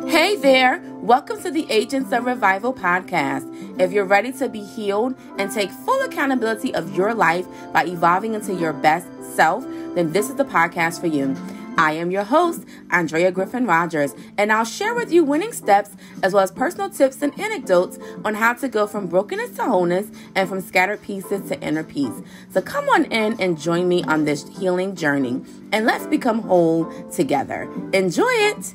Hey there, welcome to the Agents of Revival podcast. If you're ready to be healed and take full accountability of your life by evolving into your best self, then this is the podcast for you. I am your host, Andrea Griffin Rogers, and I'll share with you winning steps as well as personal tips and anecdotes on how to go from brokenness to wholeness and from scattered pieces to inner peace. So come on in and join me on this healing journey, and let's become whole together. Enjoy it.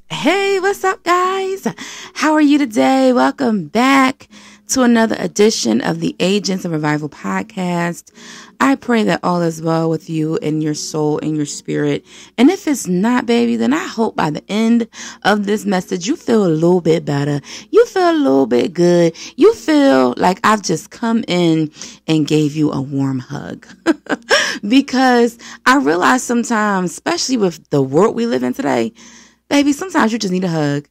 Hey, what's up, guys? How are you today? Welcome back to another edition of the Agents of Revival podcast. I pray that all is well with you and your soul and your spirit. And if it's not, baby, then I hope by the end of this message, you feel a little bit better. You feel a little bit good. You feel like I've just come in and gave you a warm hug. Because I realize sometimes, especially with the world we live in today, baby, sometimes you just need a hug.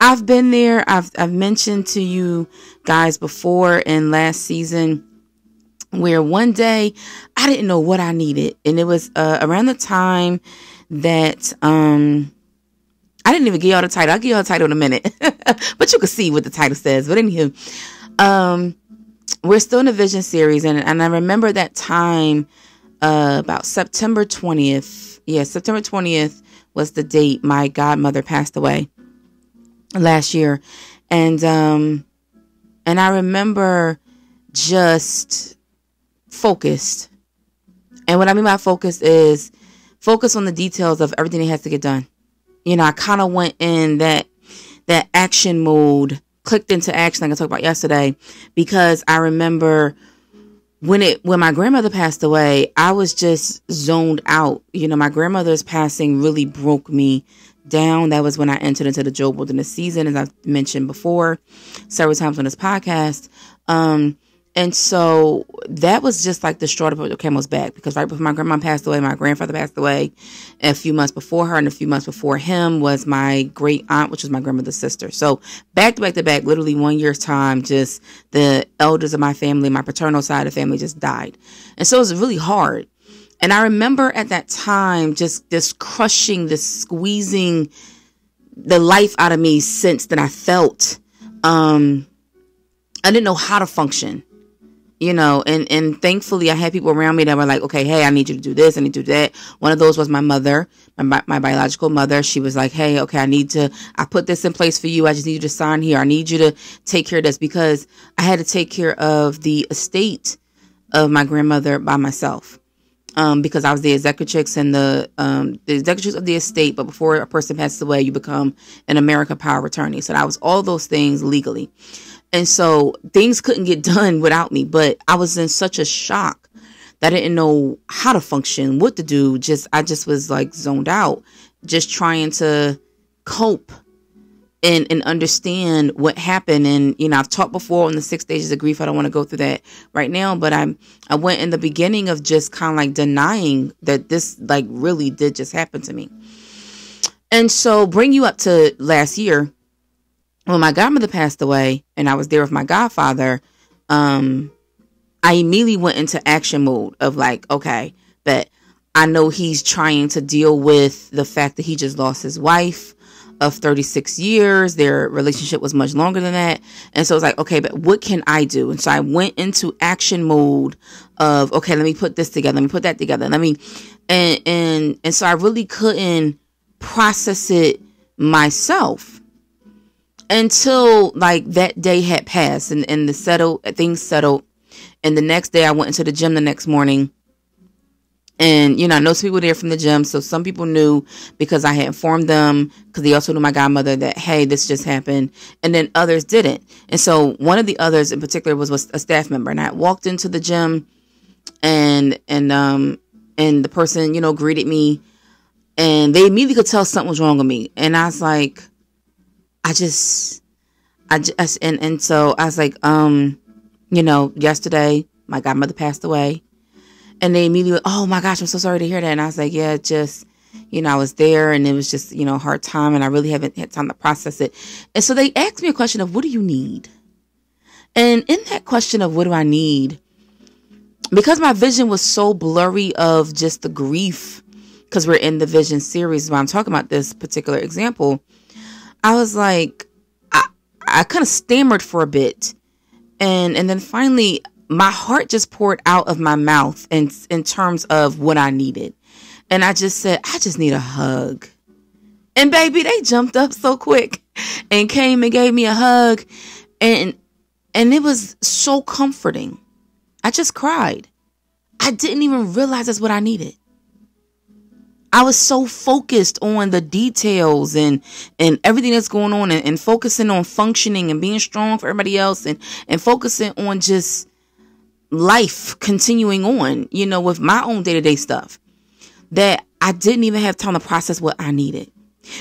I've been there. I've mentioned to you guys before in last season where one day I didn't know what I needed. And it was around the time that I didn't even give y'all the title. I'll give y'all the title in a minute. But you can see what the title says. But anywho, we're still in the vision series. And I remember that time about September 20th. Yeah, September 20th was the date my godmother passed away last year. And I remember just focused. And what I mean by focus is focus on the details of everything that has to get done. You know, I kind of went in that action mode, clicked into action like I talked about yesterday, because I remember when my grandmother passed away, I was just zoned out. You know, my grandmother's passing really broke me down. That was when I entered into the Job Wilderness season, as I've mentioned before several times on this podcast. And so that was just like the straw that broke the camel's back, because right before my grandma passed away, my grandfather passed away a few months before her, and a few months before him was my great aunt, which was my grandmother's sister. So back to back to back, literally 1 year's time, just the elders of my family, my paternal side of the family, just died. And so it was really hard. And I remember at that time, just this crushing, this squeezing the life out of me, sense that I felt. I didn't know how to function. You know, and thankfully I had people around me that were like, okay, hey, I need you to do this. I need to do that. One of those was my mother, my biological mother. She was like, hey, okay, I put this in place for you. I just need you to sign here. I need you to take care of this, because I had to take care of the estate of my grandmother by myself. Because I was the executrix and the executrix of the estate. But before a person passes away, you become an American power of attorney. So that was all those things legally. And so things couldn't get done without me, but I was in such a shock that I didn't know how to function, what to do. I just was like zoned out, just trying to cope and understand what happened. And, you know, I've talked before on the 6 stages of grief. I don't want to go through that right now, but I went in the beginning of just kind of like denying that this like really did just happen to me. And so bring you up to last year, when my godmother passed away and I was there with my godfather, I immediately went into action mode of like, okay, but I know he's trying to deal with the fact that he just lost his wife of 36 years. Their relationship was much longer than that. And so it's like, okay, but what can I do? And so I went into action mode of, okay, let me put this together. Let me put that together. And so I really couldn't process it myself until like that day had passed and things settled. And the next day I went into the gym the next morning, and, you know, I know some people there from the gym. So some people knew because I had informed them, because they also knew my godmother, that, hey, this just happened. And then others didn't. And so one of the others in particular was a staff member, and I walked into the gym and the person, you know, greeted me, and they immediately could tell something was wrong with me. And I was like, so I was like, you know, yesterday my godmother passed away. And they immediately, oh my gosh, I'm so sorry to hear that. And I was like, yeah, just, you know, I was there and it was just, you know, a hard time, and I really haven't had time to process it. And so they asked me a question of, what do you need? And in that question of what do I need, because my vision was so blurry of just the grief because we're in the vision series while I'm talking about this particular example, I was like, I kind of stammered for a bit. And then finally, my heart just poured out of my mouth in terms of what I needed. And I just said, I just need a hug. And baby, they jumped up so quick and came and gave me a hug. And it was so comforting. I just cried. I didn't even realize that's what I needed. I was so focused on the details and everything that's going on and focusing on functioning and being strong for everybody else and focusing on just life continuing on, with my own day-to-day stuff, that I didn't even have time to process what I needed.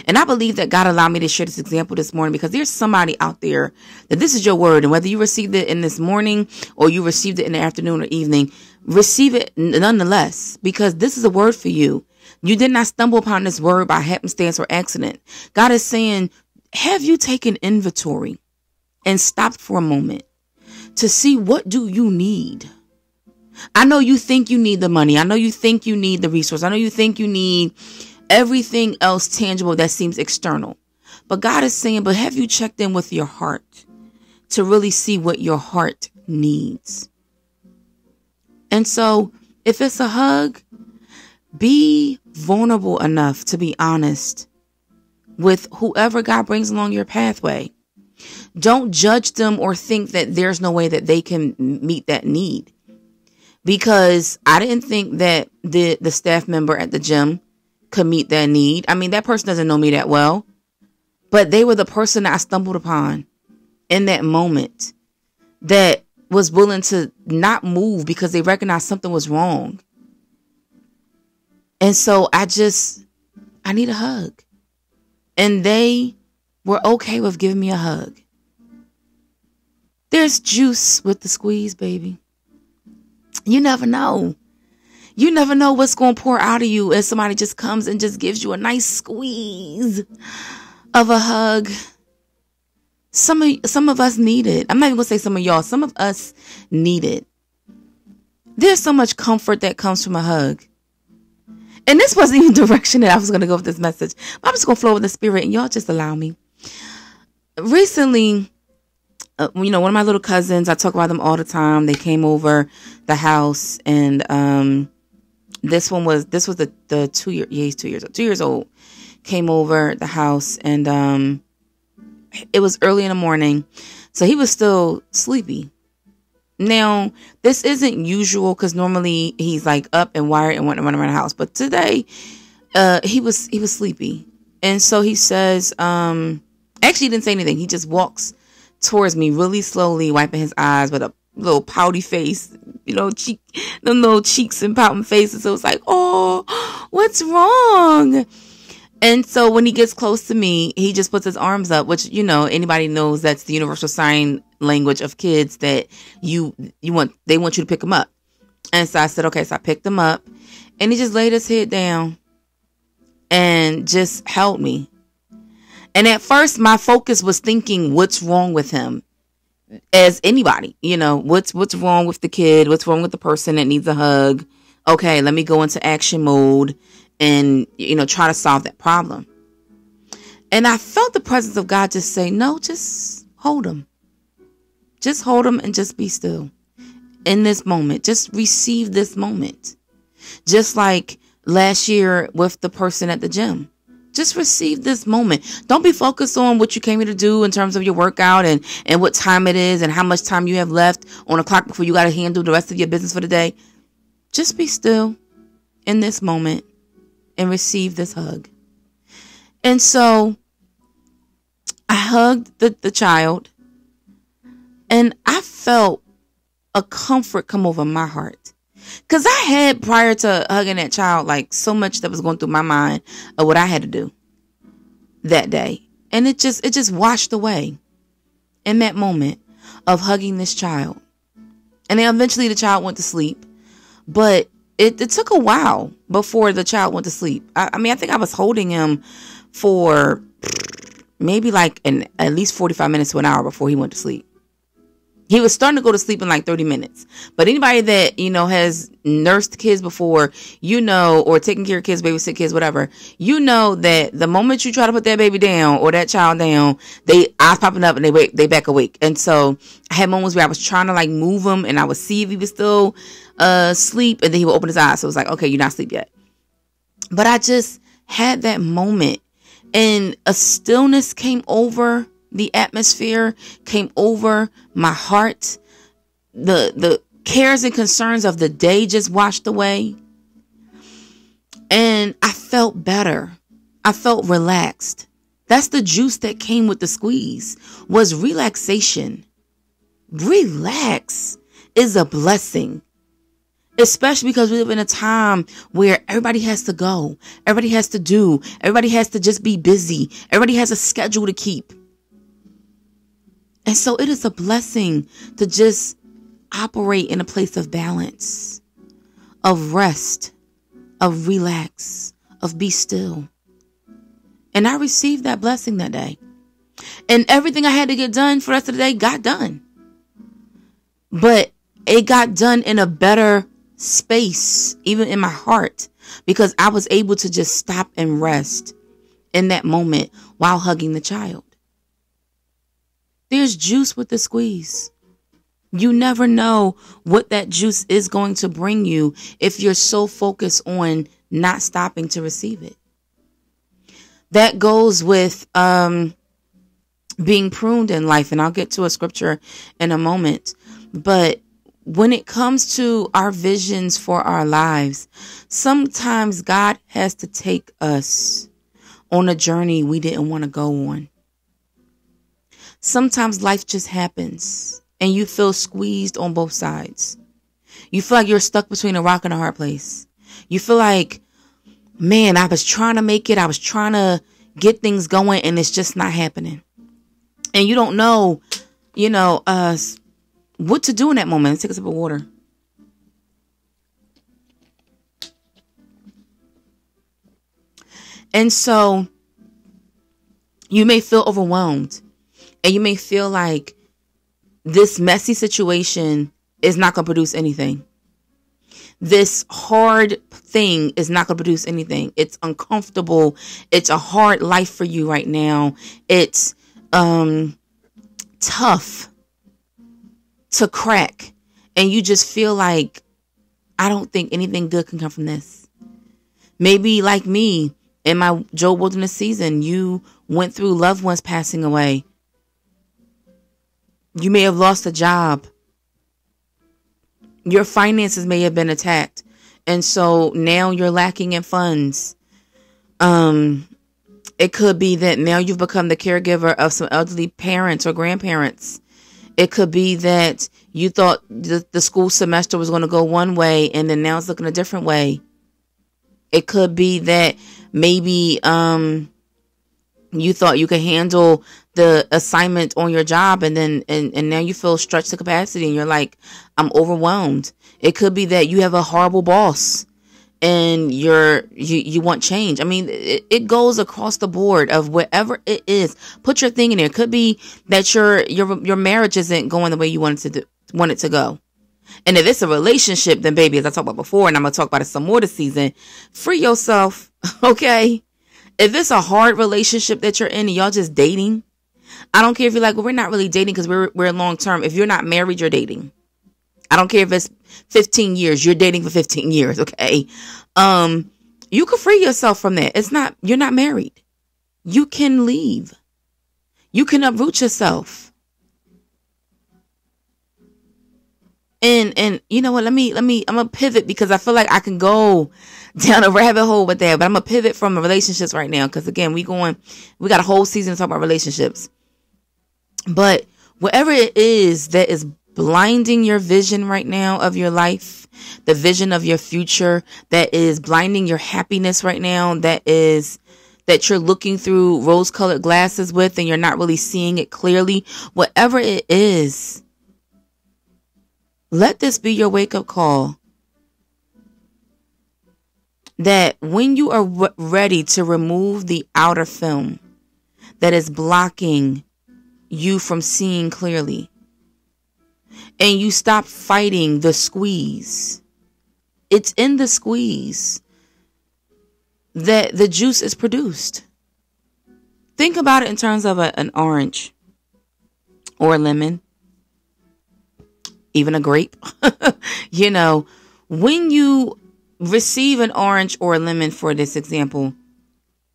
And I believe that God allowed me to share this example this morning because there's somebody out there that this is your word. And whether you received it in this morning or you received it in the afternoon or evening, receive it nonetheless, because this is a word for you. You did not stumble upon this word by happenstance or accident. God is saying, have you taken inventory and stopped for a moment to see what do you need? I know you think you need the money. I know you think you need the resource. I know you think you need everything else tangible that seems external. But God is saying, but have you checked in with your heart to really see what your heart needs? And so if it's a hug, be vulnerable enough to be honest with whoever God brings along your pathway. Don't judge them or think that there's no way that they can meet that need. Because I didn't think that the staff member at the gym could meet that need. I mean, that person doesn't know me that well, but they were the person that I stumbled upon in that moment that was willing to not move because they recognized something was wrong. And so I need a hug. And they were okay with giving me a hug. There's juice with the squeeze, baby. You never know. You never know what's going to pour out of you as somebody just comes and just gives you a nice squeeze of a hug. Some of us need it. I'm not even going to say some of y'all. Some of us need it. There's so much comfort that comes from a hug. And this wasn't even the direction that I was going to go with this message. I'm just going to flow with the spirit and y'all just allow me. Recently, one of my little cousins, I talk about them all the time. They came over the house and this was the 2 year, yeah, he's 2 years old, 2 years old, came over the house and it was early in the morning. So he was still sleepy. Now, this isn't usual because normally he's like up and wired and wanting to run around the house. But today, he was sleepy. And so he says, actually he didn't say anything. He just walks towards me really slowly, wiping his eyes with a little pouty face, them little cheeks and pouting faces. So it's like, oh, what's wrong? And so when he gets close to me, he just puts his arms up, which, anybody knows that's the universal sign language of kids that they want you to pick them up. And so I said, okay, so I picked him up and he just laid his head down and just held me. And at first my focus was thinking, what's wrong with him? As anybody, what's wrong with the kid? What's wrong with the person that needs a hug? Okay, let me go into action mode and, try to solve that problem. And I felt the presence of God just say, no, just hold him. Just hold him and just be still in this moment. Just receive this moment. Just like last year with the person at the gym. Just receive this moment. Don't be focused on what you came here to do in terms of your workout and what time it is and how much time you have left on the clock before you got to handle the rest of your business for the day. Just be still in this moment and receive this hug. And so I hugged the child and I felt a comfort come over my heart. Because I had, prior to hugging that child, like so much that was going through my mind of what I had to do that day. And it just washed away in that moment of hugging this child. And then eventually the child went to sleep. But it took a while before the child went to sleep. I think I was holding him for maybe like at least 45 minutes to an hour before he went to sleep. He was starting to go to sleep in like 30 minutes. But anybody that, has nursed kids before, or taking care of kids, babysit kids, whatever, that the moment you try to put that baby down or that child down, they eyes popping up and they back awake. And so I had moments where I was trying to like move him and I would see if he was still asleep, and then he would open his eyes. So it was like, okay, you're not asleep yet. But I just had that moment, and a stillness came over the atmosphere, came over my heart. The cares and concerns of the day just washed away. And I felt better. I felt relaxed. That's the juice that came with the squeeze, was relaxation. Relax is a blessing. Especially because we live in a time where everybody has to go. Everybody has to do. Everybody has to just be busy. Everybody has a schedule to keep. And so it is a blessing to just operate in a place of balance, of rest, of relax, of be still. And I received that blessing that day. And everything I had to get done for the rest of the day got done. But it got done in a better space, even in my heart, because I was able to just stop and rest in that moment while hugging the child. There's juice with the squeeze. You never know what that juice is going to bring you if you're so focused on not stopping to receive it. That goes with being pruned in life. And I'll get to a scripture in a moment. But when it comes to our visions for our lives, sometimes God has to take us on a journey we didn't want to go on. Sometimes life just happens and you feel squeezed on both sides. You feel like you're stuck between a rock and a hard place. You feel like, man, I was trying to make it. I was trying to get things going and it's just not happening. And you don't know, what to do in that moment. Let's take a sip of water. And so you may feel overwhelmed. And you may feel like this messy situation is not going to produce anything. This hard thing is not going to produce anything. It's uncomfortable. It's a hard life for you right now. It's tough to crack. And you just feel like, I don't think anything good can come from this. Maybe like me, in my Job Wilderness season, you went through loved ones passing away. You may have lost a job. Your finances may have been attacked. And so now you're lacking in funds. It could be that now you've become the caregiver of some elderly parents or grandparents. It could be that you thought the school semester was going to go one way and then now it's looking a different way. It could be that maybe you thought you could handle the assignment on your job and then and now you feel stretched to capacity and you're like, I'm overwhelmed. It could be that you have a horrible boss and you want change. I mean, it goes across the board of whatever it is. Put your thing in there. It could be that your marriage isn't going the way you want it to go. And if it's a relationship, then baby, as I talked about before, and I'm going to talk about it some more this season, free yourself. Okay. If it's a hard relationship that you're in and y'all just dating, I don't care if you're like, well, we're not really dating because we're long term. If you're not married, you're dating. I don't care if it's 15 years, you're dating for 15 years. Okay. You can free yourself from that. You're not married. You can leave. You can uproot yourself. And you know what? I'm gonna pivot because I feel like I can go down a rabbit hole with that, but I'm gonna pivot from the relationships right now. Cause again, we got a whole season to talk about relationships, but whatever it is that is blinding your vision right now of your life, the vision of your future that is blinding your happiness right now, that you're looking through rose colored glasses with, and you're not really seeing it clearly, whatever it is, let this be your wake up call. That when you are ready to remove the outer film that is blocking you from seeing clearly, and you stop fighting the squeeze. It's in the squeeze that the juice is produced. Think about it in terms of an orange or a lemon, even a grape. You know, when you receive an orange or a lemon, for this example,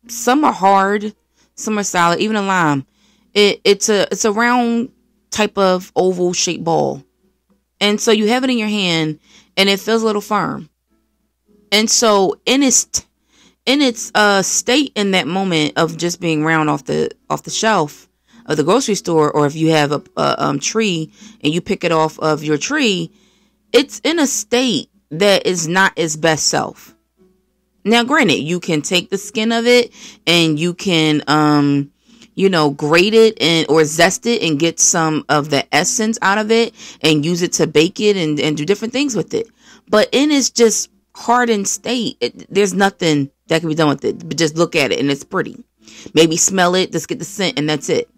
some are hard, some are solid, even a lime. It's a round type of oval shaped ball. And so you have it in your hand and it feels a little firm. And so in its state in that moment of just being round off the shelf of the grocery store, or if you have a tree and you pick it off of your tree, it's in a state that is not its best self. Now, granted, you can take the skin of it and you can, grate it or zest it and get some of the essence out of it and use it to bake it and do different things with it. But in its just hardened state, there's nothing that can be done with it. But just look at it and it's pretty. Maybe smell it, just get the scent, and that's it.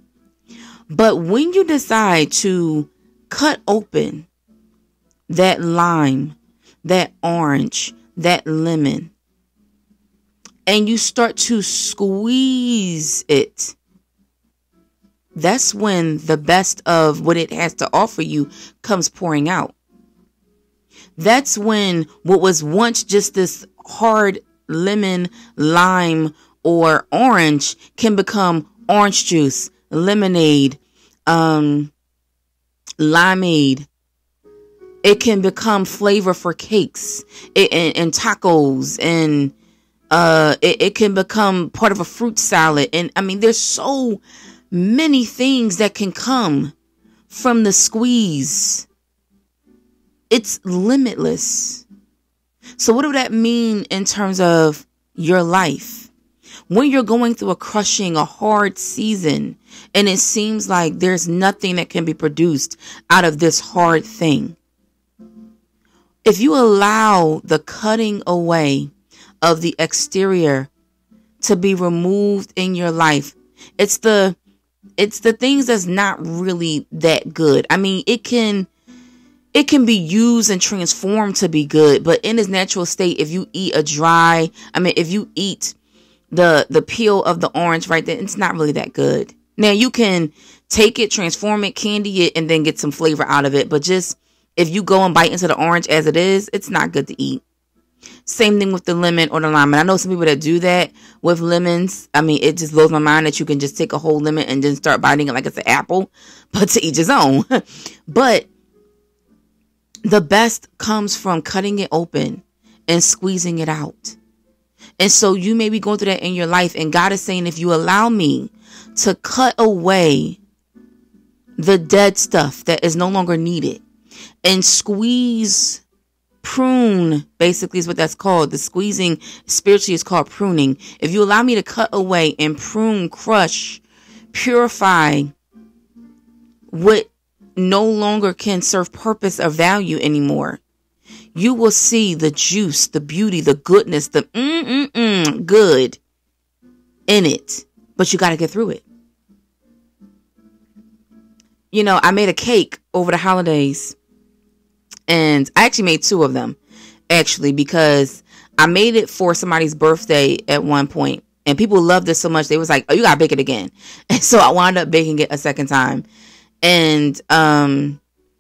But when you decide to cut open that lime, that orange, that lemon, and you start to squeeze it, that's when the best of what it has to offer you comes pouring out. That's when what was once just this hard lemon, lime, or orange can become orange juice, lemonade, limeade. It can become flavor for cakes and tacos, and it can become part of a fruit salad. And I mean, there's so many things that can come from the squeeze. It's limitless. So what would that mean in terms of your life? When you're going through a hard season, and it seems like there's nothing that can be produced out of this hard thing. If you allow the cutting away of the exterior to be removed in your life, it's the things that's not really that good. I mean, it can be used and transformed to be good, but in its natural state, if you eat if you eat the peel of the orange right there, it's not really that good. Now you can take it, transform it, candy it, and then get some flavor out of it. But just if you go and bite into the orange as it is, it's not good to eat. Same thing with the lemon or the lime. And I know some people that do that with lemons. I mean, it just blows my mind that you can just take a whole lemon and then start biting it like it's an apple, but to each his own. But the best comes from cutting it open and squeezing it out. And so you may be going through that in your life. And God is saying, if you allow me to cut away the dead stuff that is no longer needed and squeeze, prune, basically is what that's called. The squeezing spiritually is called pruning. If you allow me to cut away and prune, crush, purify what no longer can serve purpose or value anymore, you will see the juice, the beauty, the goodness, the good in it. But you got to get through it. You know, I made a cake over the holidays, and I actually made 2 of them, because I made it for somebody's birthday at one point, and people loved it so much they was like, "Oh, you gotta bake it again." And so I wound up baking it a second time, and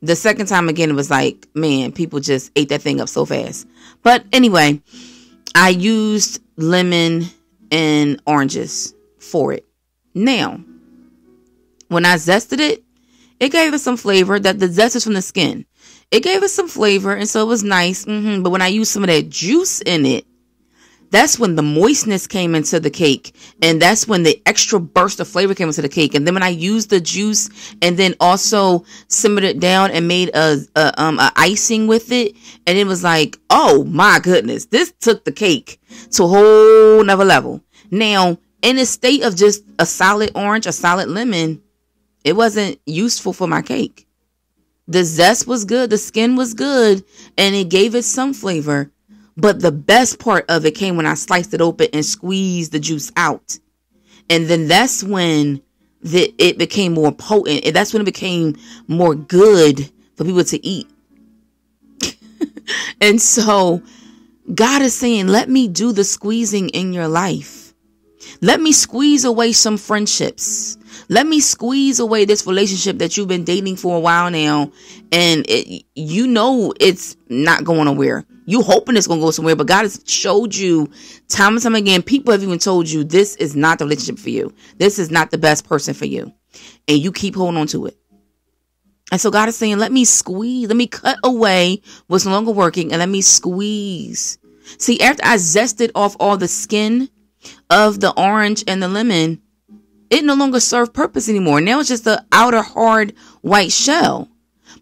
the second time again, it was like, man, people just ate that thing up so fast. But anyway, I used lemon and oranges for it. Now, when I zested it, it gave us some flavor. That the zest is from the skin. It gave us some flavor, and so it was nice. But when I used some of that juice in it, that's when the moistness came into the cake, and that's when the extra burst of flavor came into the cake. And then when I used the juice and then also simmered it down and made a icing with it, and it was like, oh my goodness, this took the cake to a whole nother level. Now, in a state of just a solid orange, a solid lemon, it wasn't useful for my cake. The zest was good, the skin was good, and it gave it some flavor. But the best part of it came when I sliced it open and squeezed the juice out. And then that's when it became more potent. And that's when it became more good for people to eat. And so God is saying, let me do the squeezing in your life. Let me squeeze away some friendships. Let me squeeze away this relationship that you've been dating for a while now. And it's not going nowhere. You hoping it's going to go somewhere, but God has showed you time and time again. People have even told you this is not the relationship for you. This is not the best person for you. And you keep holding on to it. And so God is saying, let me squeeze, let me cut away what's no longer working, and let me squeeze. See, after I zested off all the skin of the orange and the lemon, it no longer served purpose anymore. Now it's just the outer hard white shell.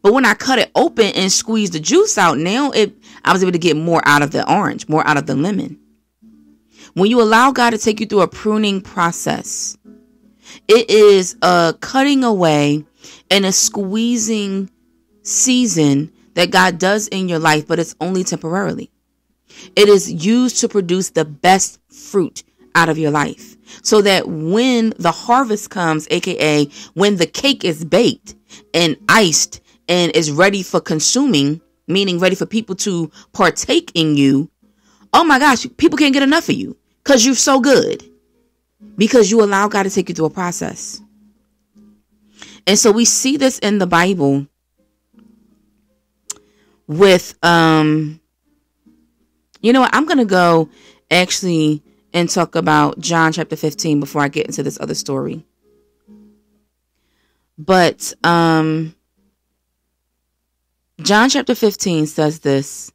But when I cut it open and squeezed the juice out, I was able to get more out of the orange, more out of the lemon. When you allow God to take you through a pruning process, it is a cutting away and a squeezing season that God does in your life, but it's only temporarily. It is used to produce the best fruit out of your life, so that when the harvest comes, aka when the cake is baked and iced and is ready for consuming, meaning ready for people to partake in you, oh my gosh, people can't get enough of you because you're so good, because you allow God to take you through a process. And so we see this in the Bible with, I'm going to go actually and talk about John chapter 15 before I get into this other story. But John chapter 15 says this: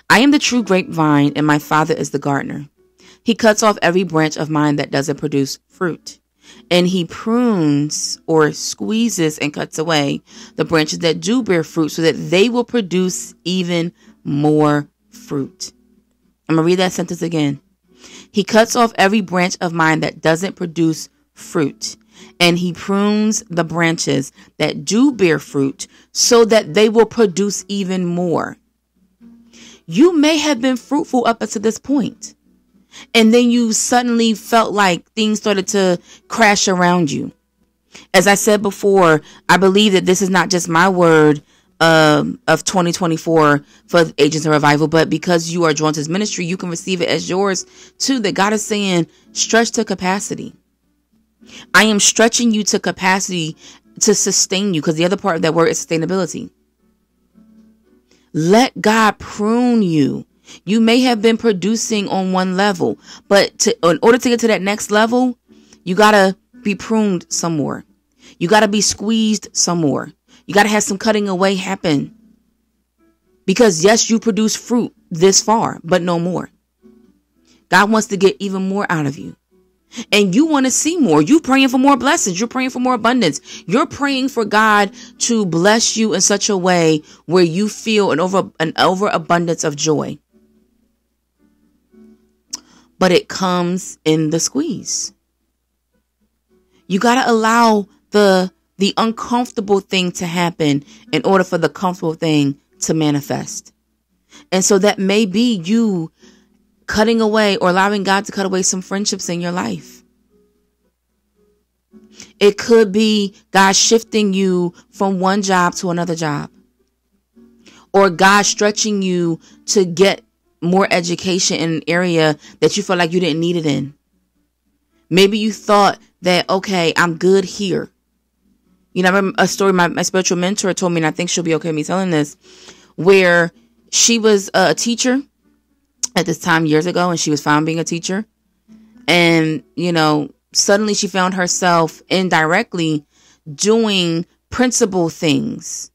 I am the true grapevine, and my Father is the gardener. He cuts off every branch of mine that doesn't produce fruit, and he prunes or squeezes and cuts away the branches that do bear fruit, so that they will produce even more fruit. I'm going to read that sentence again. He cuts off every branch of mine that doesn't produce fruit, and he prunes the branches that do bear fruit, so that they will produce even more. You may have been fruitful up until this point, and then you suddenly felt like things started to crash around you. As I said before, I believe that this is not just my word of 2024 for Agents of Revival, but because you are drawn to this ministry, you can receive it as yours too. That God is saying, stretch to capacity. I am stretching you to capacity to sustain you, because the other part of that word is sustainability. Let God prune you. You may have been producing on one level, but in order to get to that next level, you got to be pruned some more. You got to be squeezed some more. You got to have some cutting away happen. Because yes, you produce fruit this far, but no more. God wants to get even more out of you. And you want to see more. You're praying for more blessings. You're praying for more abundance. You're praying for God to bless you in such a way where you feel an overabundance of joy. But it comes in the squeeze. You got to allow the uncomfortable thing to happen in order for the comfortable thing to manifest. And so that may be you cutting away or allowing God to cut away some friendships in your life. It could be God shifting you from one job to another job, or God stretching you to get more education in an area that you felt like you didn't need it in. Maybe you thought that, okay, I'm good here. You know, I remember a story my spiritual mentor told me, and I think she'll be okay with me telling this, where she was a teacher at this time years ago, and she was found being a teacher. And, suddenly she found herself indirectly doing principal things.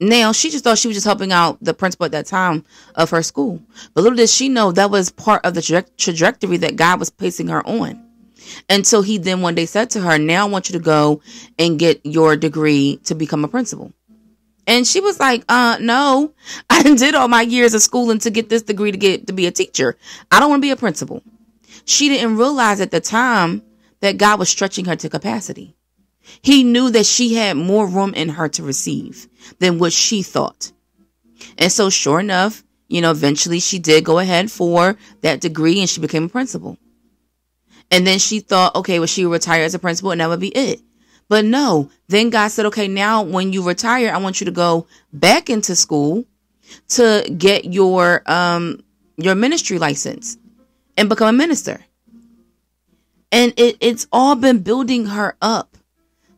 Now, she just thought she was just helping out the principal at that time of her school. But little did she know that was part of the trajectory that God was placing her on. Until he then one day said to her, now I want you to go and get your degree to become a principal. And she was like, no, I did all my years of schooling to get this degree to be a teacher. I don't want to be a principal. She didn't realize at the time that God was stretching her to capacity. He knew that she had more room in her to receive than what she thought. And so sure enough, eventually she did go ahead for that degree and she became a principal. And then she thought, okay, well, she would retire as a principal and that would be it. But no, then God said, okay, now when you retire, I want you to go back into school to get your ministry license and become a minister. And it's all been building her up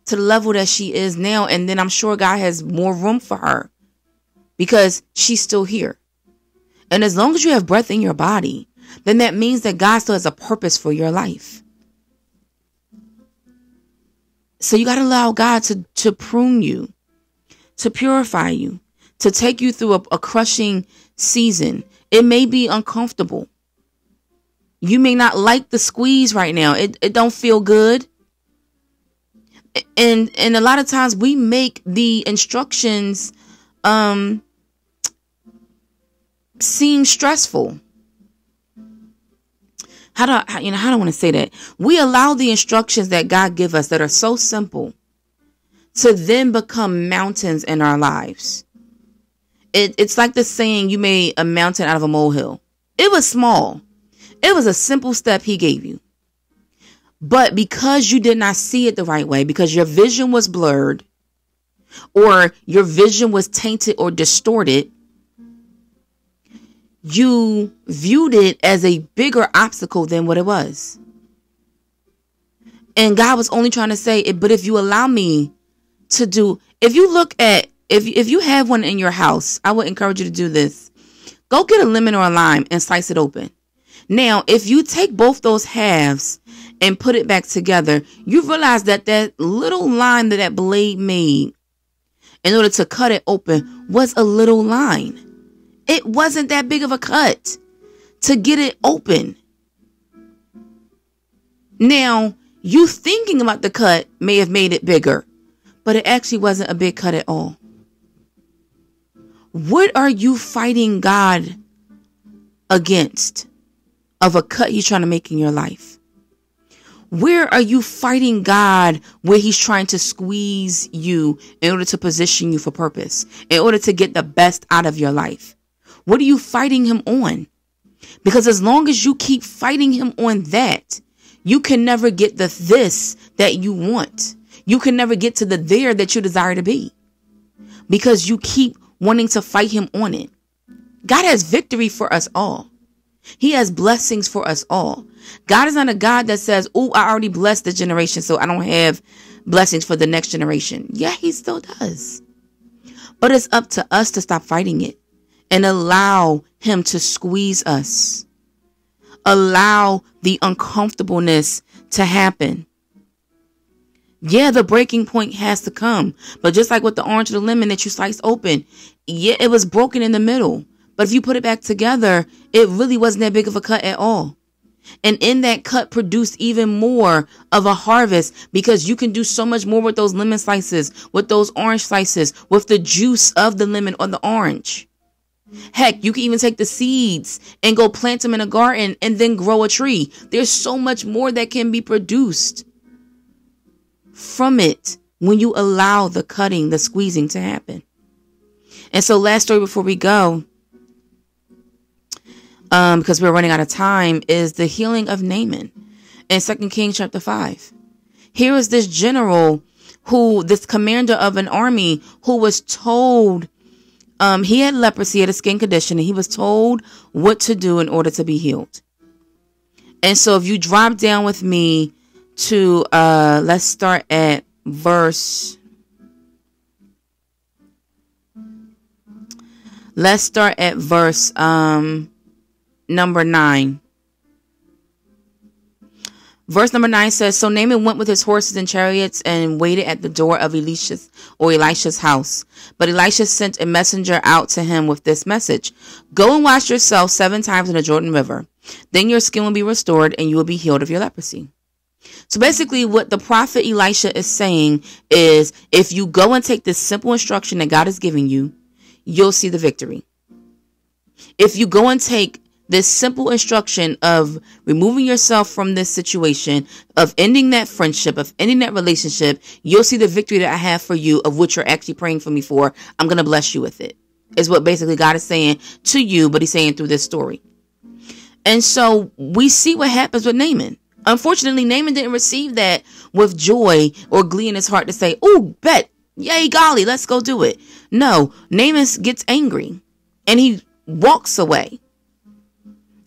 to the level that she is now. And then I'm sure God has more room for her because she's still here. And as long as you have breath in your body, then that means that God still has a purpose for your life. So you got to allow God to prune you, to purify you, to take you through a crushing season. It may be uncomfortable. You may not like the squeeze right now. It don't feel good. And a lot of times we make the instructions seem stressful. How do I want to say that? We allow the instructions that God give us that are so simple to then become mountains in our lives. It's like the saying, you made a mountain out of a molehill. It was small. It was a simple step he gave you. But because you did not see it the right way, because your vision was blurred or your vision was tainted or distorted, you viewed it as a bigger obstacle than what it was. And God was only trying to say, but if you allow me to do, if you look at, if you have one in your house, I would encourage you to do this. Go get a lemon or a lime and slice it open. Now, if you take both those halves and put it back together, you realize that that little line that blade made in order to cut it open was a little line. It wasn't that big of a cut to get it open. Now, you thinking about the cut may have made it bigger, but it actually wasn't a big cut at all. What are you fighting God against of a cut he's trying to make in your life? Where are you fighting God where he's trying to squeeze you in order to position you for purpose, in order to get the best out of your life? What are you fighting him on? Because as long as you keep fighting him on that, you can never get the this that you want. You can never get to the there that you desire to be. Because you keep wanting to fight him on it. God has victory for us all. He has blessings for us all. God is not a God that says, oh, I already blessed the generation, so I don't have blessings for the next generation. Yeah, he still does. But it's up to us to stop fighting it and allow him to squeeze us. Allow the uncomfortableness to happen. Yeah, the breaking point has to come. But just like with the orange or the lemon that you sliced open, yeah, it was broken in the middle. But if you put it back together, it really wasn't that big of a cut at all. And in that cut produced even more of a harvest because you can do so much more with those lemon slices, with those orange slices, with the juice of the lemon or the orange. Heck, you can even take the seeds and go plant them in a garden and then grow a tree. There's so much more that can be produced from it when you allow the cutting, the squeezing to happen. And so last story before we go, because we're running out of time, is the healing of Naaman in 2 Kings chapter 5. Here is this general this commander of an army who was told he had leprosy, had a skin condition, and he was told what to do in order to be healed. And so if you drop down with me to, let's start at verse number 9. Verse number 9 says, so Naaman went with his horses and chariots and waited at the door of Elisha's house. But Elisha sent a messenger out to him with this message: go and wash yourself 7 times in the Jordan River. Then your skin will be restored and you will be healed of your leprosy. So basically what the prophet Elisha is saying is, if you go and take this simple instruction that God is giving you, you'll see the victory. If you go and take this simple instruction of removing yourself from this situation, of ending that friendship, of ending that relationship, you'll see the victory that I have for you, of what you're actually praying for me for. I'm going to bless you with it, is what basically God is saying to you, but he's saying through this story. And so we see what happens with Naaman. Unfortunately, Naaman didn't receive that with joy or glee in his heart to say, "Ooh, bet, yay, golly, let's go do it." No, Naaman gets angry and he walks away.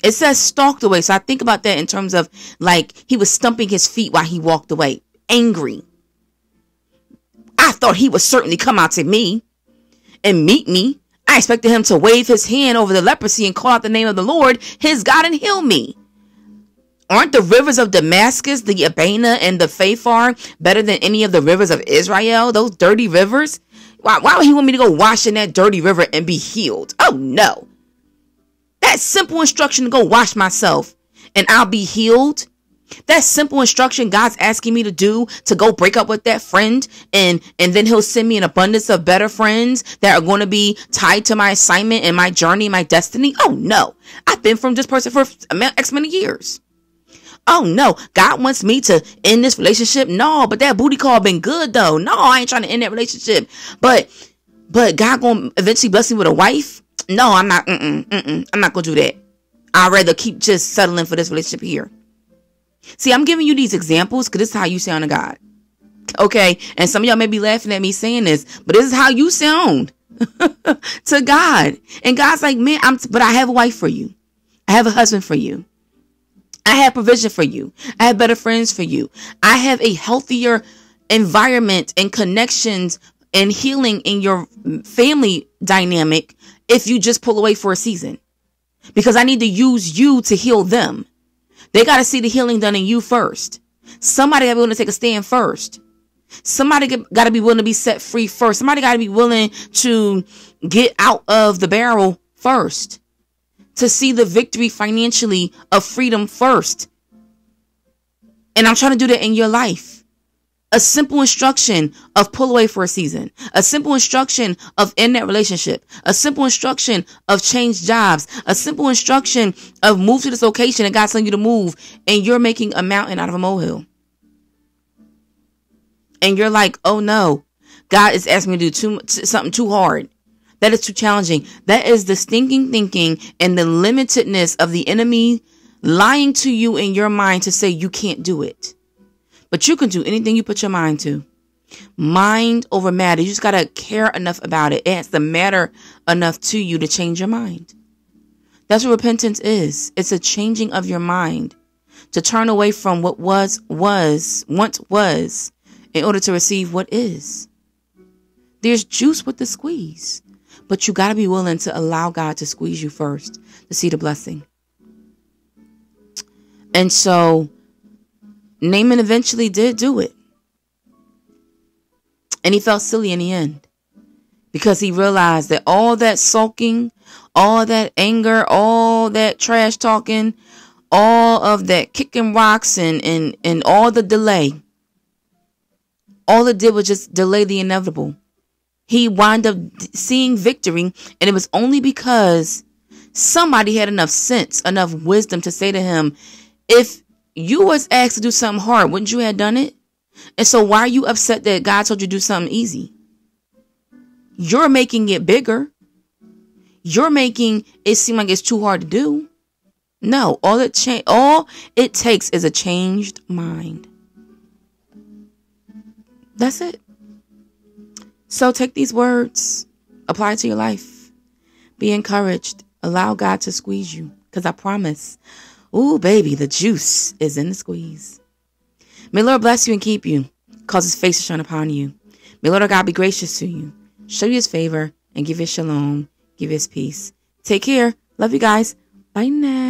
It says stalked away. So I think about that in terms of like he was stumping his feet while he walked away, angry. I thought he would certainly come out to me and meet me. I expected him to wave his hand over the leprosy and call out the name of the Lord, his God, and heal me. Aren't the rivers of Damascus, the Abana, and the Phaphar better than any of the rivers of Israel? Those dirty rivers? Why would he want me to go wash in that dirty river and be healed? Oh, no. That simple instruction to go wash myself and I'll be healed. That simple instruction God's asking me to do, to go break up with that friend, and then he'll send me an abundance of better friends that are going to be tied to my assignment and my journey, my destiny. Oh, no. I've been from this person for X many years. Oh, no. God wants me to end this relationship. No, but that booty call been good, though. No, I ain't trying to end that relationship. But God going to eventually bless me with a wife? No, I'm not. I'm not going to do that. I'd rather keep just settling for this relationship here. See, I'm giving you these examples because this is how you sound to God. Okay. And some of y'all may be laughing at me saying this, but this is how you sound to God. And God's like, man, but I have a wife for you. I have a husband for you. I have provision for you. I have better friends for you. I have a healthier environment and connections and healing in your family dynamic if you just pull away for a season. Because I need to use you to heal them. They got to see the healing done in you first. Somebody got to be willing to take a stand first. Somebody got to be willing to be set free first. Somebody got to be willing to get out of the barrel first. To see the victory financially of freedom first. And I'm trying to do that in your life. A simple instruction of pull away for a season. A simple instruction of end that relationship. A simple instruction of change jobs. A simple instruction of move to this location and God's telling you to move. And you're making a mountain out of a molehill. And you're like, oh no, God is asking me to do something too hard. That is too challenging. That is the stinking thinking and the limitedness of the enemy lying to you in your mind to say you can't do it. But you can do anything you put your mind to. Mind over matter. You just got to care enough about it. It has to matter enough to you to change your mind. That's what repentance is. It's a changing of your mind. To turn away from what once was, in order to receive what is. There's juice with the squeeze. But you got to be willing to allow God to squeeze you first to see the blessing. And so Naaman eventually did do it. And he felt silly in the end. Because he realized that all that sulking, all that anger, all that trash talking, all of that kicking rocks and all the delay, all it did was just delay the inevitable. He wound up seeing victory, and it was only because somebody had enough sense, enough wisdom to say to him, if you was asked to do something hard, wouldn't you have done it? And so why are you upset that God told you to do something easy? You're making it bigger. You're making it seem like it's too hard to do. No, all it takes is a changed mind. That's it. So take these words, apply it to your life. Be encouraged. Allow God to squeeze you. Because I promise, ooh, baby, the juice is in the squeeze. May Lord bless you and keep you. Cause his face to shine upon you. May Lord our God be gracious to you. Show you his favor and give you shalom. Give you his peace. Take care. Love you guys. Bye now.